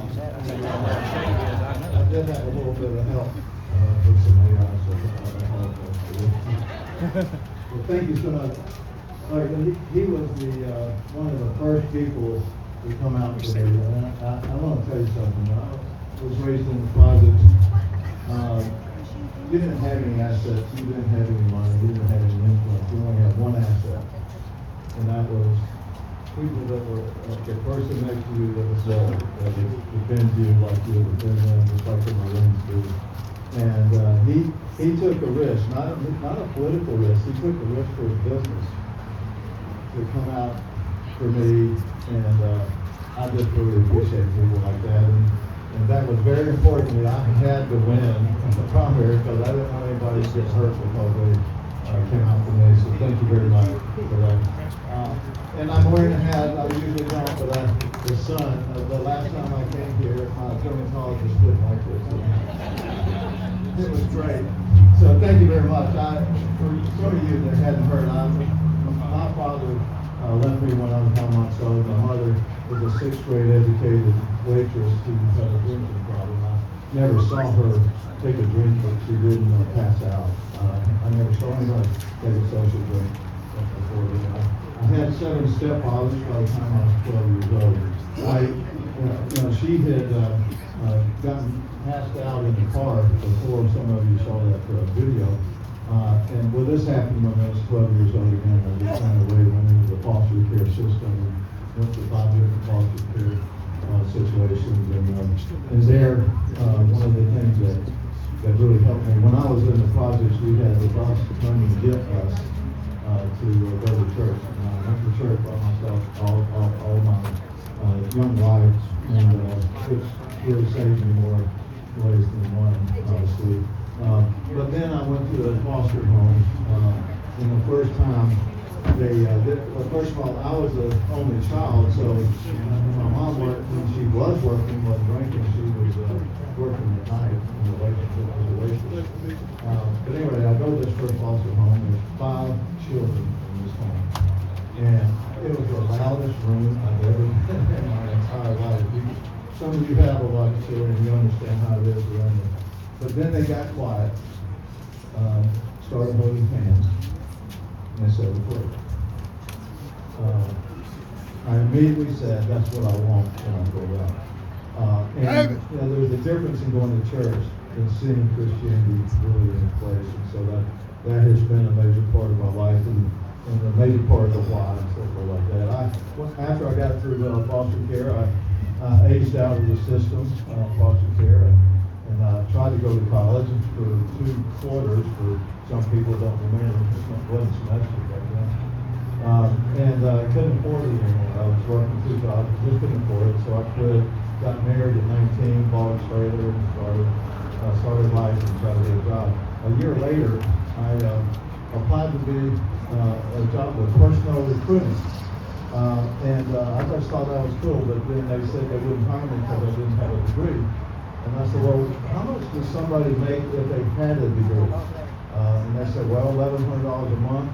I did have a little bit of help with some AI, so well, thank you so much. All right, he was the one of the first people to come out today. And I want to tell you something. I was raised in the closet. You didn't have any assets. You didn't have any money. You didn't have any influence. You only had one asset, and that was people that were the person next to you that was there, that would defend you like you would defend them, just like the Marines do. And he took a risk, not a political risk. He took a risk for his business to come out for me, and I just really appreciate people like that. And that was very important. I had to win the primary because I didn't want anybody to get hurt because they came out for me. So thank you very much for that. And I'm wearing a hat. I usually don't, but the sun. The last time I came here, my dermatologist didn't like this. It was great. So thank you very much. For some of you that hadn't heard, my father left me when I was 9 months old. My mother was a 6th grade educated waitress who had a drinking problem. I never saw her take a drink, but she didn't pass out. I never saw anybody take a social drink before that. I had 7 stepfathers by the time I was 12 years old. She had gotten passed out in the car before some of you saw that video. And this happened when I was 12 years old again. I just kind of went into the foster care system and went to 5 different foster care situations. And there, one of the things that really helped me, when I was in the projects, we had the bus coming to get us to go to church. And I went to church by myself all my young life, and which really saved me more ways than one, obviously. But then I went to a foster home, and the first time first of all, I was the only child, so my mom worked when she was working, wasn't drinking, she was working at night in the relationship as a waitress. But anyway, I go to this first foster home, there's 5 children in this home, and it was the loudest room I've ever been in my entire life. Some of you have a lot of children, you understand how it is around there. But then they got quiet, started holding hands, and they said a prayer. I immediately said, that's what I want when I grow up. And there's a difference in going to church and seeing Christianity really in place. And so that has been a major part of my life and a major part of why and stuff like that. After I got through foster care, I aged out of the system, foster care, and I tried to go to college for 2 quarters. For some people don't remember, one semester back then. And couldn't afford it anymore. I was working 2 jobs, just couldn't afford it, so I quit. Got married at 19, bought a trailer, and started life and tried to get a job. A year later, I applied to be a job with personal recruiting. And I just thought that was cool, but then they said they wouldn't hire me because I didn't have a degree. And I said, well, how much does somebody make if they had a degree? And they said, well, $1,100 a month,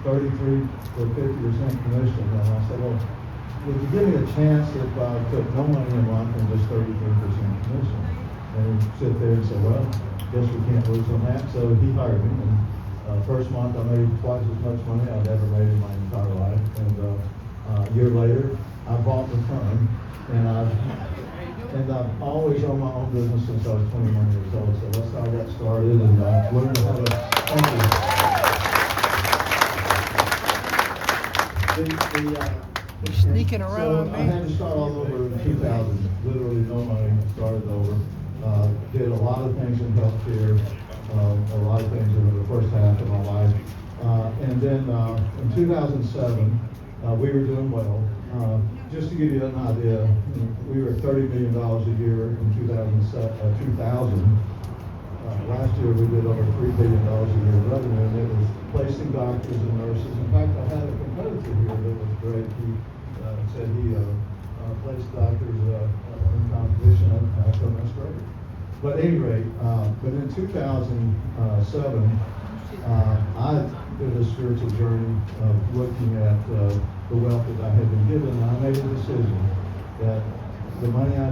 33 or 50% commission. And I said, well, would you give me a chance if I took no money a month and just 33% commission? And he'd sit there and say, well, guess we can't lose on that. So he hired me. And first month I made twice as much money I'd ever made in my entire life. And a year later, I bought the firm, and I've always owned my own business since I was 21 years old. So that's how I got started, and learned how to. Thank you. You're sneaking around, so I had to start all over in 2000. Literally no money. Started over. Did a lot of things in healthcare. A lot of things in the first half of my life. And then in 2007, we were doing well. Just to give you an idea, we were $30 million a year in 2000. Last year we did over $3 billion a year in revenue, and it was placing doctors and nurses. In fact, I had a competitor here that was great. He said he placed doctors in competition at administrator. But at any rate, but in 2007, I did a spiritual journey of looking at the wealth that I had been given, and I made a decision that the money I